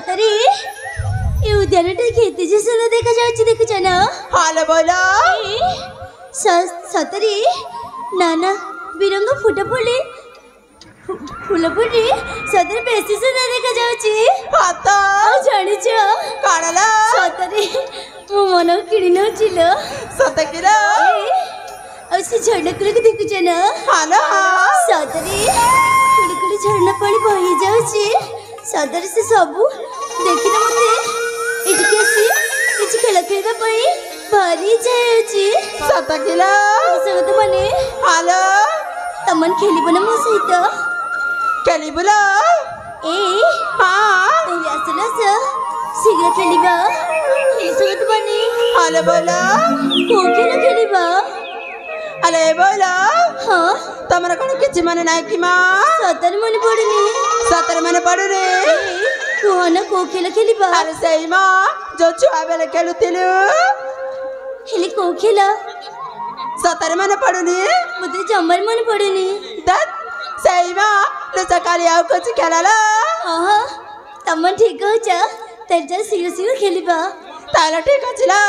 सतरे ये उद्यानटा केते जे सुंदर देखा जाउची देखुछ ना हालो बोलो सतरे नाना बिरंग फुटा फुले फूल फुटी सतरे बेसी सुंदर देखा जाउची हातो जानिछ काणला सतरे मो मन किणी नउचिलो सतकिरा से झरना कुल देखुछ ना हालो सतरे कुल कुल झरना पानी बही जाउची सतरे से सबू देखिना मते इटिके आसी किछि खेला खेलबा पई भारी जाउची सतकिला सगत माने हालो तमन खेलिबो ना मो सहित खेलिबुला ए हां तई आसलस शीघ्र खेलिबा ए सगत माने हालो बोलो को खेलिबा अरे बोलो हाँ तमरा कोन किछि माने नाही कि मा सतर मन पड़नी सतर माने पडु रे कोहना को खेलिबा अरे सही मा जो छुआ बेले खेलुतिलु हेले को खेला सतर माने पडुनी मुझे जमर मन पड़नी दत सही मा तो सकाळी आउ कुछ खेलाला हाँ तमन ठीक हो जा तेजा शीघ्र शीघ्र खेलिबा ताला ठीक अछिला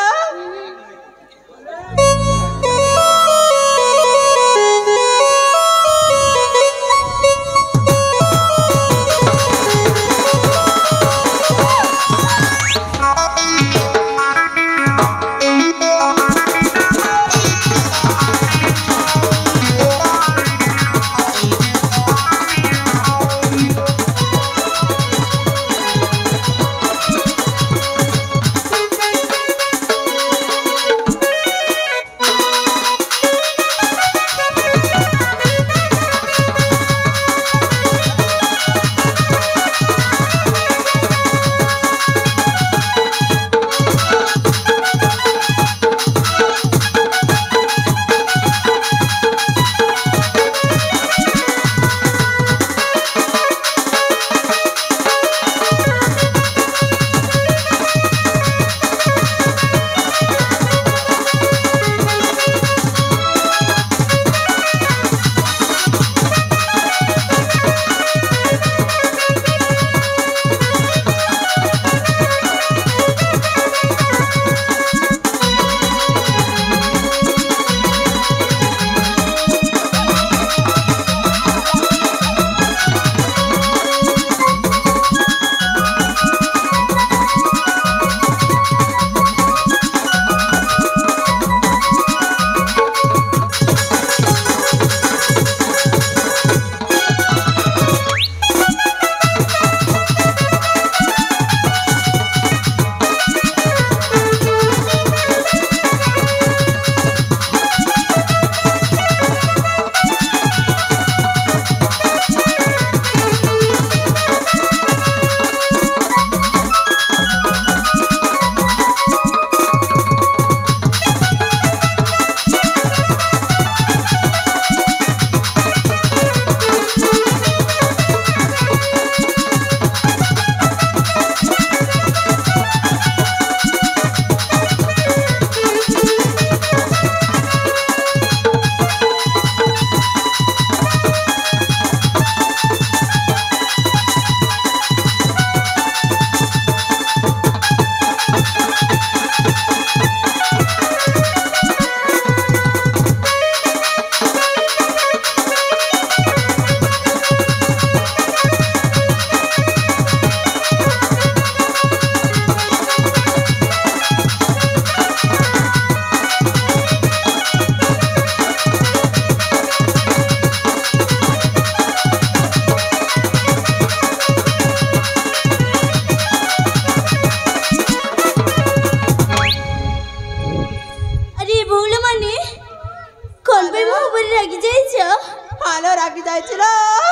रागी जायचिलो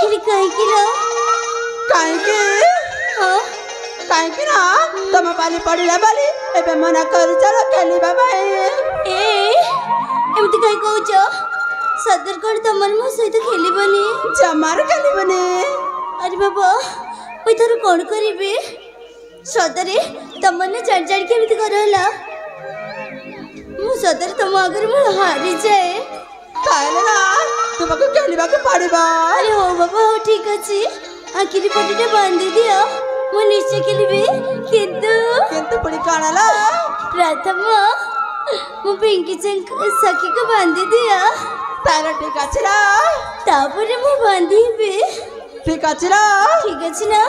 इले काईकिलो काईकि हां काईकि ना तम पाली पड़िला बाली एबे मना कर चलो खेली बाबा ए एमति काई कहउछ सदर कर तमन मो सहित खेलिबनी जमार खेलिबनी अरे बाबा ओइ थर कोन करिबे सदरे तमन चढ़ चढ़ के एमति करला मु सदर तम अगर मु हारी जाए ताले ना तुमको खेलिबा के पड़िबा अरे हो बाबा हो ठीक अछि आखिरी पटिटे बांधी दियो ମୁଁ ନିଶ୍ଚୟ ଖେଳିବି କିନ୍ତୁ କିନ୍ତୁ ପୁଣି କଣ ହେଲା? ପ୍ରଥମ ମୁଁ ପିଙ୍କି ସଖୀକୁ ବାନ୍ଧି ଦିଅ। ତାହେଲେ ଠିକ ଅଛି ନା? ତାପରେ ମୁଁ ବାନ୍ଧିବି। ଠିକ ଅଛି ନା? ଠିକ ଅଛି ନା?